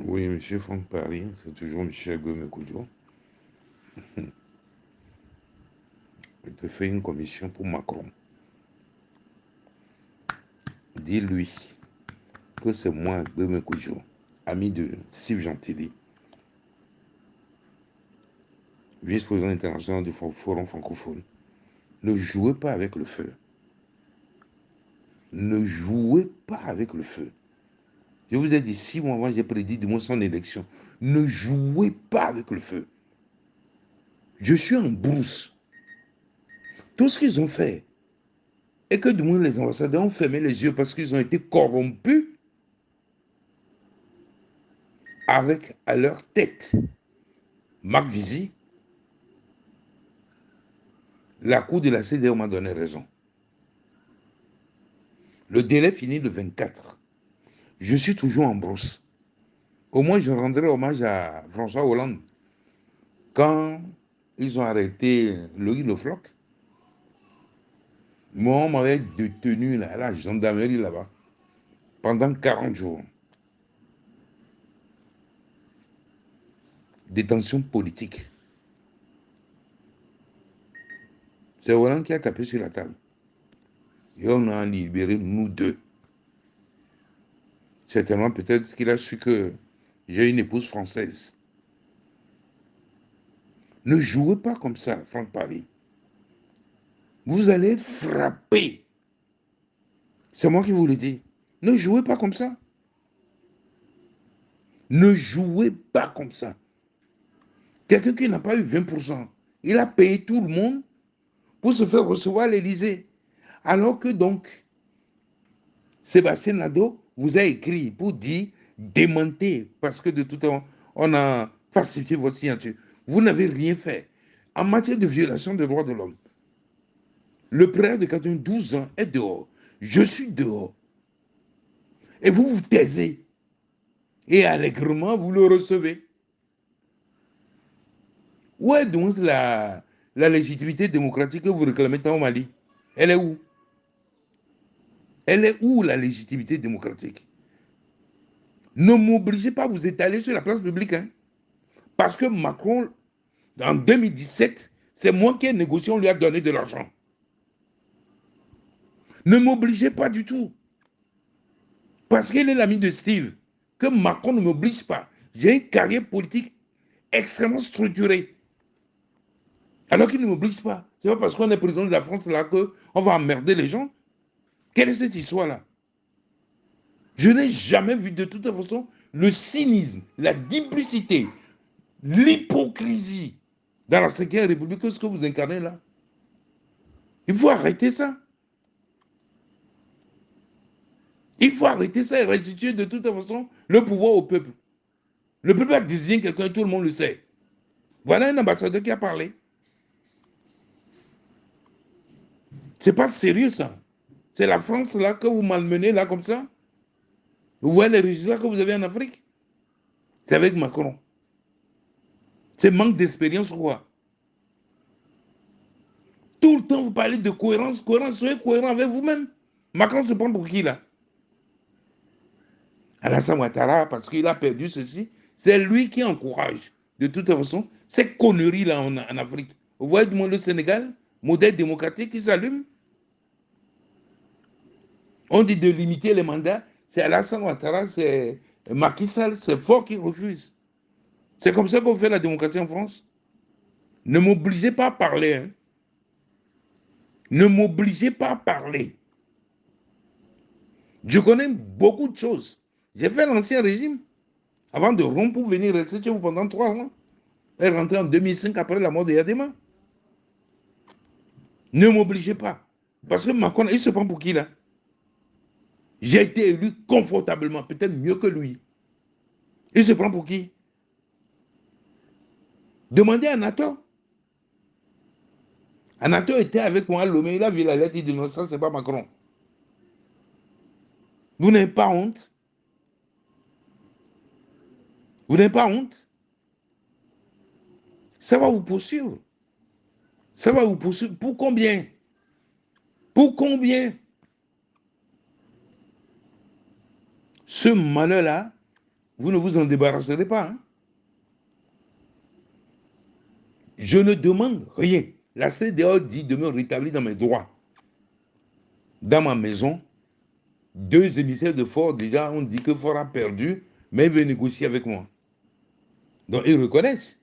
Oui, monsieur Franck Paris, c'est toujours monsieur Agome Koudio. Je te fais une commission pour Macron. Dis-lui que c'est moi, Agome Koudio, ami de Steve Gentilly, vice-président international du Forum francophone. Ne jouez pas avec le feu. Ne jouez pas avec le feu. Je vous ai dit 6 mois avant, j'ai prédit de moi son élection. Ne jouez pas avec le feu. Je suis en brousse. Tout ce qu'ils ont fait, et que du moins les ambassadeurs ont fermé les yeux parce qu'ils ont été corrompus avec à leur tête Marc Vizy, la Cour de la CEDEAO m'a donné raison. Le délai finit le 24. Je suis toujours en brousse. Au moins, je rendrai hommage à François Hollande. Quand ils ont arrêté Loïc Le Floch, moi, on m'avait détenu là, à la gendarmerie là-bas pendant 40 jours. Détention politique. C'est Hollande qui a tapé sur la table. Et on a libéré nous deux. Certainement, peut-être qu'il a su que j'ai une épouse française. Ne jouez pas comme ça, Franck Paris. Vous allez être frappé. C'est moi qui vous le dis. Ne jouez pas comme ça. Ne jouez pas comme ça. Quelqu'un qui n'a pas eu 20%, il a payé tout le monde pour se faire recevoir à l'Élysée. Alors que donc, Sébastien Nadeau vous a écrit pour dire démentez, parce que de tout temps, on a falsifié votre signature. Vous n'avez rien fait. En matière de violation des droits de l'homme, le président de 92 ans est dehors. Je suis dehors. Et vous vous taisez. Et allègrement, vous le recevez. Où est donc la légitimité démocratique que vous réclamez tant au Mali? Elle est où? Elle est où la légitimité démocratique? Ne m'obligez pas à vous étaler sur la place publique. Hein, parce que Macron, en 2017, c'est moi qui ai négocié, on lui a donné de l'argent. Ne m'obligez pas du tout. Parce qu'il est l'ami de Steve. Que Macron ne m'oblige pas. J'ai une carrière politique extrêmement structurée. Alors qu'il ne m'oblige pas. C'est pas parce qu'on est président de la France là qu'on va emmerder les gens. Quelle est cette histoire-là? Je n'ai jamais vu de toute façon le cynisme, la duplicité, l'hypocrisie dans la Cinquième République que ce que vous incarnez là. Il faut arrêter ça. Il faut arrêter ça et restituer de toute façon le pouvoir au peuple. Le peuple a désigné quelqu'un, tout le monde le sait. Voilà un ambassadeur qui a parlé. C'est pas sérieux ça. C'est la France là que vous malmenez là comme ça. Vous voyez les résultats que vous avez en Afrique? C'est avec Macron. C'est manque d'expérience ou quoi? Tout le temps, vous parlez de cohérence, cohérence, soyez cohérent avec vous-même. Macron se prend pour qui là? Alassane Ouattara, parce qu'il a perdu ceci, c'est lui qui encourage, de toute façon, ces conneries-là en Afrique. Vous voyez du moins le Sénégal, modèle démocratique qui s'allume. On dit de limiter les mandats, c'est Alassane Ouattara, c'est Macky Sall, c'est fort qui refuse. C'est comme ça qu'on fait la démocratie en France. Ne m'obligez pas à parler. Hein. Ne m'obligez pas à parler. Je connais beaucoup de choses. J'ai fait l'ancien régime avant de rompre pour venir rester chez vous pendant 3 mois. Et rentrer en 2005 après la mort de Yadema. Ne m'obligez pas. Parce que Macron, il se prend pour qui là? J'ai été élu confortablement, peut-être mieux que lui. Il se prend pour qui? Demandez à Nato. Anato était avec moi à Lomé, il a vu la lettre, il dit non, ça c'est pas Macron. Vous n'avez pas honte? Vous n'avez pas honte? Ça va vous poursuivre. Ça va vous poursuivre. Pour combien? Pour combien? Ce malheur-là, vous ne vous en débarrasserez pas. Hein. Je ne demande rien. La CEDEAO dit de me rétablir dans mes droits. Dans ma maison, 2 émissaires de Ford, déjà, on dit que Ford a perdu, mais ils veulent négocier avec moi. Donc, ils reconnaissent.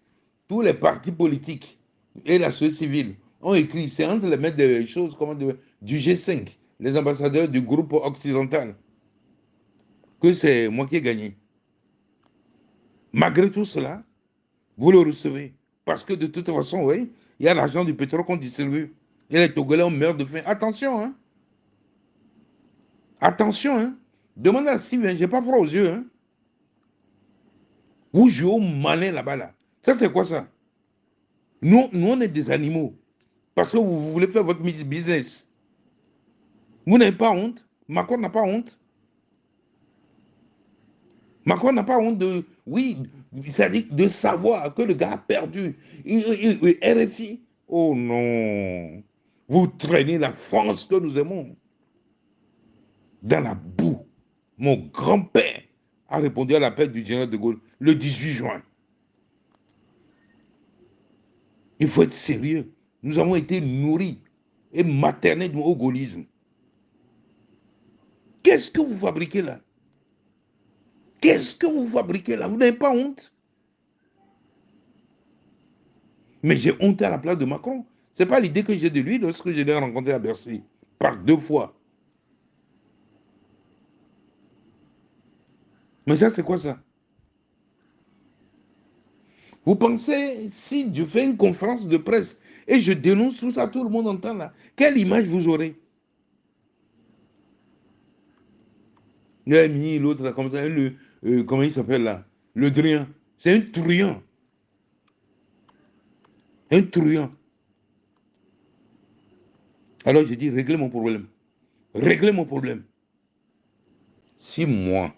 Tous les partis politiques et la société civile ont écrit, c'est entre les maîtres des choses comme du G5, les ambassadeurs du groupe occidental, que c'est moi qui ai gagné. Malgré tout cela, vous le recevez. Parce que de toute façon, oui, il y a l'argent du pétrole qu'on distribue. Et les Togolais ont meurt de faim. Attention, hein. Attention, hein. Demandez à Sylvain, j'ai pas froid aux yeux, hein. Vous jouez au malin là-bas, là. Ça, c'est quoi ça? Nous, on est des animaux. Parce que vous voulez faire votre business. Vous n'avez pas honte. Macron n'a pas honte. Macron n'a pas honte de. Oui, c'est-à-dire de savoir que le gars a perdu. RFI. Oh non. Vous traînez la France que nous aimons dans la boue. Mon grand-père a répondu à l'appel du général de Gaulle le 18 juin. Il faut être sérieux. Nous avons été nourris et maternés au gaullisme. Qu'est-ce que vous fabriquez là? Qu'est-ce que vous fabriquez là? Vous n'avez pas honte? Mais j'ai honte à la place de Macron. Ce n'est pas l'idée que j'ai de lui lorsque je l'ai rencontré à Bercy. Par 2 fois. Mais ça, c'est quoi ça? Vous pensez, si je fais une conférence de presse et je dénonce tout ça, tout le monde entend là, quelle image vous aurez? Il a mis l'autre là, comme ça, comment il s'appelle là? Le Drian. C'est un truand. Un truand. Alors je dis, réglez mon problème. Réglez mon problème. Si moi,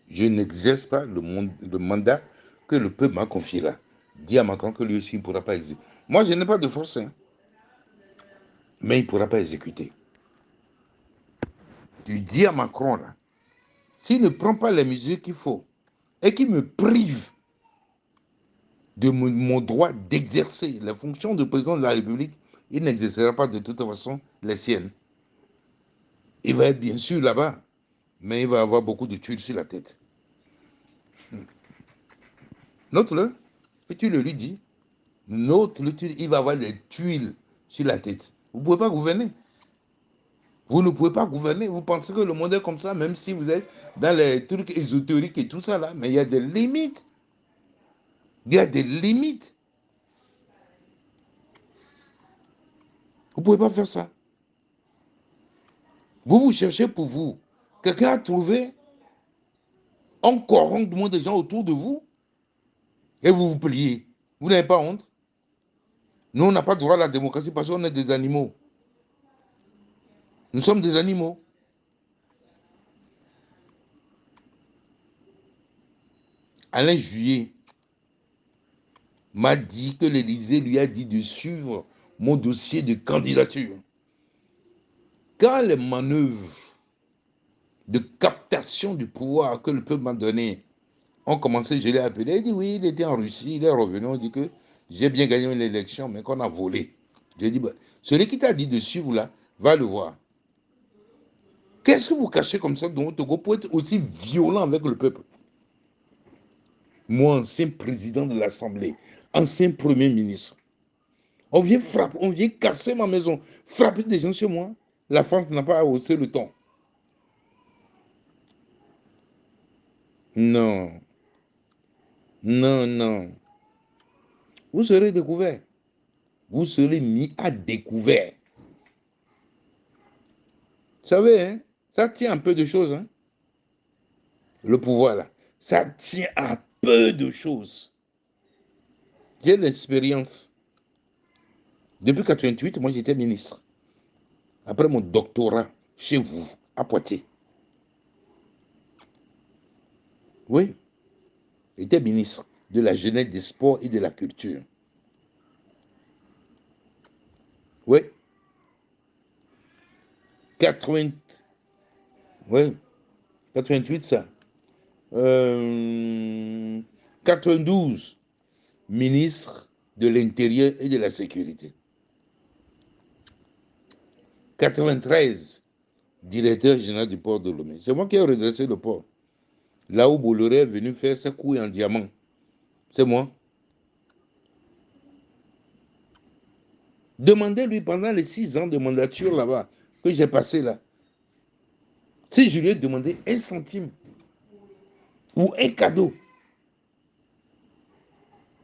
je n'exerce pas le mandat que le peuple m'a confié là, dis à Macron que lui aussi ne pourra pas exécuter. Moi, je n'ai pas de force, hein, mais il ne pourra pas exécuter. Tu dis à Macron là, s'il ne prend pas les mesures qu'il faut et qu'il me prive de mon droit d'exercer la fonction de président de la République, il n'exercera pas de toute façon les siennes. Il va être bien sûr là-bas, mais il va avoir beaucoup de tuiles sur la tête. Note-le, et tu le lui dis, note-le, il va avoir des tuiles sur la tête. Vous ne pouvez pas gouverner. Vous ne pouvez pas gouverner. Vous pensez que le monde est comme ça, même si vous êtes dans les trucs ésotériques et tout ça là, mais il y a des limites. Il y a des limites. Vous ne pouvez pas faire ça. Vous cherchez pour vous. Quelqu'un a trouvé, on corrompt du monde des gens autour de vous et vous vous pliez. Vous n'avez pas honte? Nous, on n'a pas droit à la démocratie parce qu'on est des animaux. Nous sommes des animaux. Alain Juillet m'a dit que l'Élysée lui a dit de suivre mon dossier de candidature. Quand les manœuvres de captation du pouvoir que le peuple m'a donné ont commencé, je l'ai appelé, il dit oui, il était en Russie, il est revenu, on dit que j'ai bien gagné l'élection, mais qu'on a volé. J'ai dit, bah, celui qui t'a dit de suivre là, va le voir. Qu'est-ce que vous cachez comme ça dans votre Togo pour être aussi violent avec le peuple? Moi, ancien président de l'Assemblée, ancien premier ministre, on vient frapper, on vient casser ma maison, frapper des gens chez moi. La France n'a pas haussé le ton. Non, non, non. Vous serez découvert. Vous serez mis à découvert. Vous savez, hein, ça tient à peu de choses. Hein, le pouvoir, là. Ça tient à peu de choses. J'ai l'expérience. Depuis 1988, moi, j'étais ministre. Après mon doctorat, chez vous, à Poitiers. Oui, j'étais ministre de la jeunesse, des sports et de la culture. Oui, 80, oui, 88, ça. 92, ministre de l'Intérieur et de la Sécurité. 93, directeur général du port de Lomé. C'est moi qui ai redressé le port. Là où Bolloré est venu faire ses couilles en diamant. C'est moi. Demandez-lui pendant les 6 ans de mandature là-bas que j'ai passé là. Si je lui ai demandé 1 centime ou un cadeau,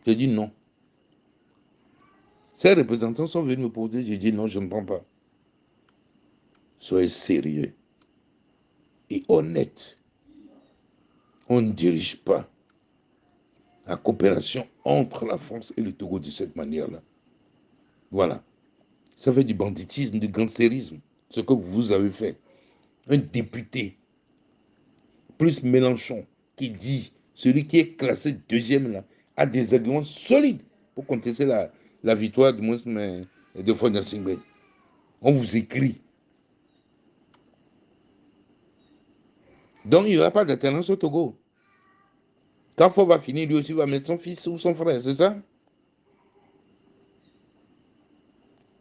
j'ai dit non. Ces représentants sont venus me poser, j'ai dit non, je ne prends pas. Soyez sérieux et honnête. On ne dirige pas la coopération entre la France et le Togo de cette manière-là. Voilà. Ça fait du banditisme, du gangstérisme, ce que vous avez fait. Un député, plus Mélenchon, qui dit, celui qui est classé deuxième là, a des arguments solides pour contester la victoire de Fonya Singbe. On vous écrit. Donc il n'y aura pas d'alternance au Togo. Quand Fo va finir, lui aussi va mettre son fils ou son frère, c'est ça?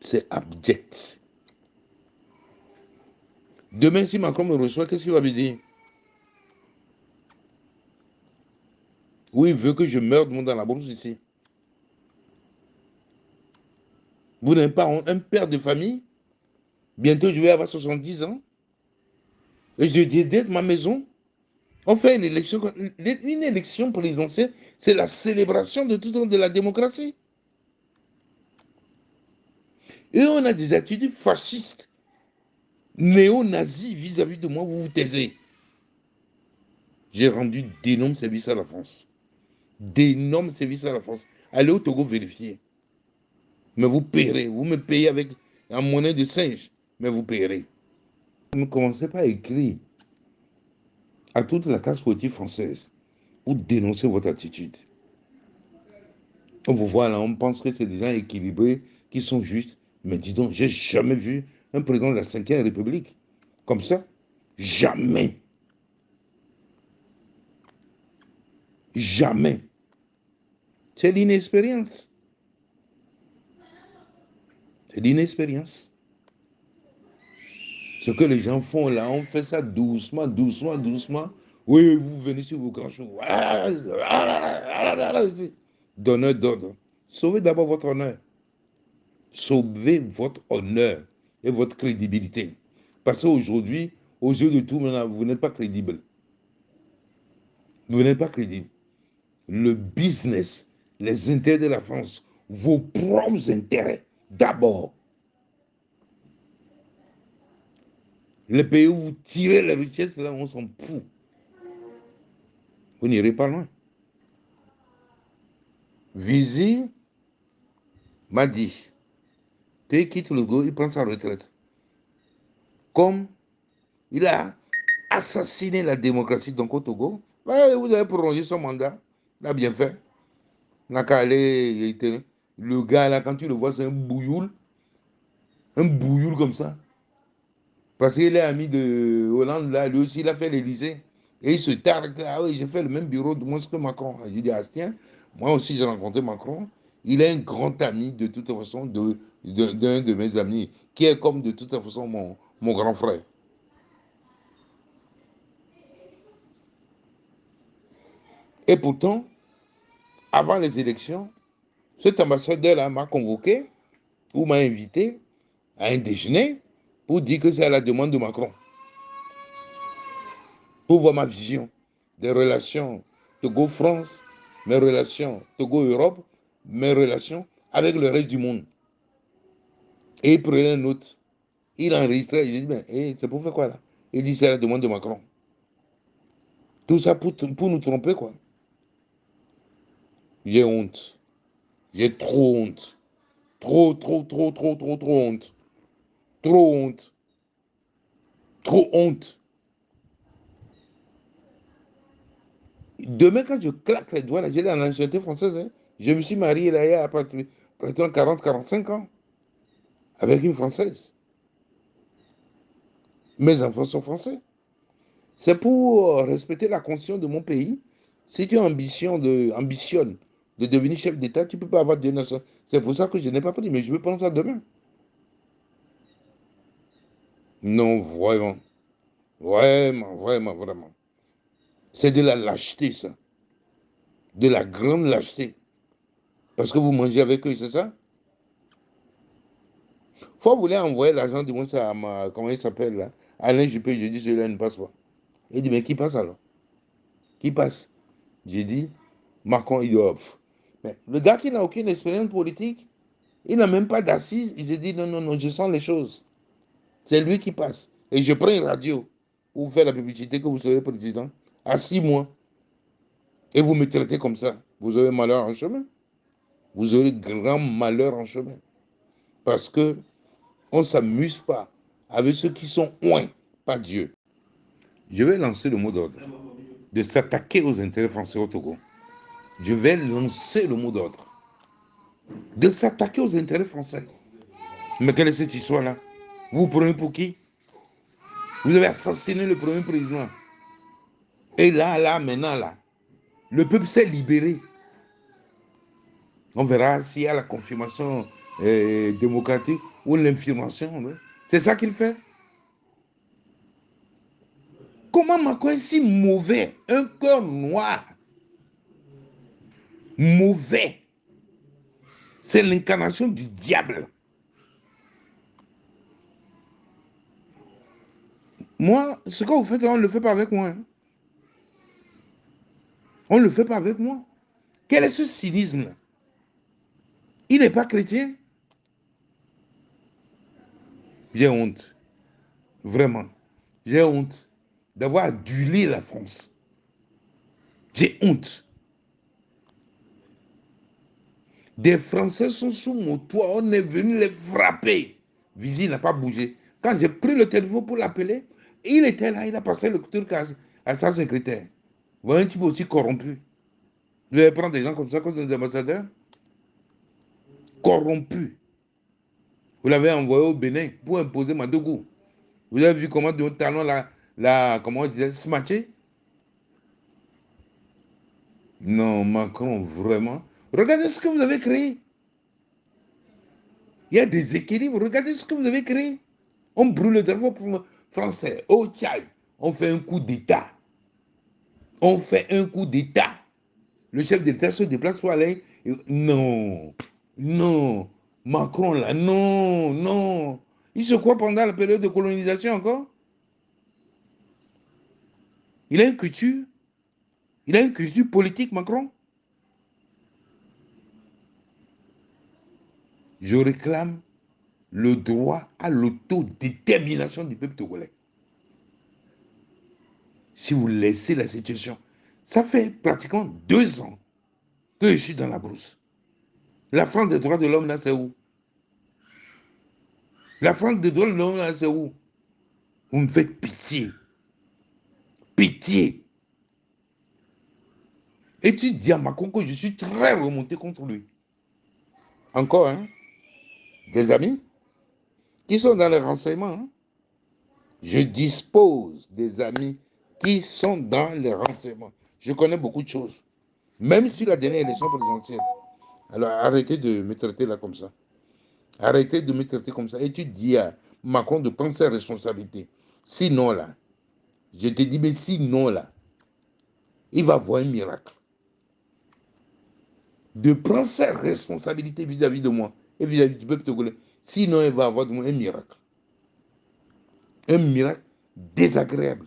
C'est abject. Demain, si Macron me reçoit, qu'est-ce qu'il va me dire? Oui, il veut que je meure dans la brousse ici. Vous n'avez pas un père de famille? Bientôt, je vais avoir 70 ans. Et je dédie ma maison. On fait une élection. Une élection présidentielle, c'est la célébration de tout de la démocratie. Et on a des attitudes fascistes, néo-nazis vis-à-vis de moi, vous vous taisez. J'ai rendu d'énormes services à la France. D'énormes services à la France. Allez au Togo vérifier. Mais vous paierez. Vous me payez avec en monnaie de singe. Mais vous paierez. Ne commencez pas à écrire à toute la classe politique française pour dénoncer votre attitude. On vous voit là, on pense que c'est des gens équilibrés, qui sont justes. Mais dis donc, j'ai jamais vu un président de la Ve République comme ça. Jamais. Jamais. C'est l'inexpérience. C'est l'inexpérience. Ce que les gens font là, on fait ça doucement, doucement, doucement. Oui, vous venez sur vos grands chevaux. Donneur d'ordre. Sauvez d'abord votre honneur. Sauvez votre honneur et votre crédibilité. Parce qu'aujourd'hui, aux yeux de tout le monde, vous n'êtes pas crédible. Vous n'êtes pas crédible. Le business, les intérêts de la France, vos propres intérêts, d'abord. Les pays où vous tirez la richesse, là, on s'en fout. Vous n'irez pas loin. Vizir m'a dit qu'il quitte le go, il prend sa retraite. Comme il a assassiné la démocratie donc au Togo, bah, vous avez prolongé son mandat. Il a bien fait. N'a qu'à aller. Le gars, là, quand tu le vois, c'est un bouilloule. Un bouilloule comme ça. Parce qu'il est ami de Hollande, là, lui aussi, il a fait l'Élysée. Et il se targue, ah oui, j'ai fait le même bureau de moi que Macron. J'ai dit, ah tiens, moi aussi j'ai rencontré Macron. Il est un grand ami de toute façon d'un de mes amis, qui est comme de toute façon mon grand frère. Et pourtant, avant les élections, cet ambassadeur-là m'a convoqué ou m'a invité à un déjeuner pour dire que c'est à la demande de Macron. Pour voir ma vision des relations Togo-France, mes relations Togo-Europe, mes relations avec le reste du monde. Et il prenait une note. Il enregistrait. Il dit, ben, c'est pour faire quoi là? Il dit, c'est à la demande de Macron. Tout ça pour nous tromper, quoi. J'ai honte. J'ai trop honte. Trop, trop, trop, trop, trop, trop honte. Trop honte. Trop honte. Demain, quand je claque les doigts, là, j'ai la nationalité française. Hein. Je me suis marié là, il y a pratiquement 40-45 ans. Avec une Française. Mes enfants sont français. C'est pour respecter la constitution de mon pays. Si tu ambitionnes de devenir chef d'État, tu ne peux pas avoir deux nations. C'est pour ça que je n'ai pas pris, mais je vais prendre ça demain. Non, vraiment. Vraiment, vraiment, vraiment. C'est de la lâcheté, ça. De la grande lâcheté. Parce que vous mangez avec eux, c'est ça? Faut vouloir envoyer l'argent du monde à ma. Comment il s'appelle là? Alain Juppé, je dis celui-là ne passe pas. Il dit, mais qui passe alors? Qui passe? J'ai dit, Macron, il offre. Mais le gars qui n'a aucune expérience politique, il n'a même pas d'assises. Il s'est dit, non, non, non, je sens les choses. C'est lui qui passe. Et je prends une radio pour vous faire la publicité que vous serez président à 6 mois. Et vous me traitez comme ça. Vous aurez malheur en chemin. Vous aurez grand malheur en chemin. Parce que on ne s'amuse pas avec ceux qui sont loin, pas Dieu. Je vais lancer le mot d'ordre de s'attaquer aux intérêts français au Togo. Je vais lancer le mot d'ordre de s'attaquer aux intérêts français. Mais quelle est cette histoire-là? Vous vous prenez pour qui? Vous avez assassiné le premier président. Et là, maintenant, là, le peuple s'est libéré. On verra s'il y a la confirmation démocratique ou l'infirmation. C'est ça qu'il fait. Comment Macron est si mauvais? Un cœur noir. Mauvais. C'est l'incarnation du diable. Moi, ce que vous faites, on ne le fait pas avec moi. Hein. On ne le fait pas avec moi. Quel est ce cynisme-là? Il n'est pas chrétien. J'ai honte. Vraiment. J'ai honte d'avoir adulé la France. J'ai honte. Des Français sont sous mon toit. On est venu les frapper. Visi n'a pas bougé. Quand j'ai pris le téléphone pour l'appeler, il était là. Il a passé le truc à sa secrétaire. Vous voyez un type aussi corrompu. Vous allez prendre des gens comme ça, comme des ambassadeurs corrompus. Vous l'avez envoyé au Bénin pour imposer Madougou. Vous avez vu comment de haut talon comment on disait, se matcher? Non, Macron, vraiment. Regardez ce que vous avez créé. Il y a des équilibres. Regardez ce que vous avez créé. On brûle le drapeau français. Au Tchad, on fait un coup d'État. On fait un coup d'État. Le chef de l'État se déplace pour aller. Non, non. Macron, là, non, non. Il se croit pendant la période de colonisation encore. Il a une culture. Il a une culture politique, Macron. Je réclame le droit à l'autodétermination du peuple togolais. Si vous laissez la situation, ça fait pratiquement 2 ans que je suis dans la brousse. La France des droits de l'homme, là, c'est où? La France des droits de l'homme, là, c'est où? Vous me faites pitié. Pitié. Et tu dis à Macron que je suis très remonté contre lui. Encore, hein? Des amis qui sont dans les renseignements. Hein? Je dispose des amis qui sont dans les renseignements. Je connais beaucoup de choses. Même sur la dernière élection présidentielle. Alors arrêtez de me traiter là comme ça. Arrêtez de me traiter comme ça. Et tu dis à Macron de prendre ses responsabilités. Sinon là, je te dis, mais sinon là, il va voir un miracle. De prendre ses responsabilités vis-à-vis de moi et vis-à-vis du peuple togolais. Sinon, il va avoir de moi un miracle. Un miracle désagréable.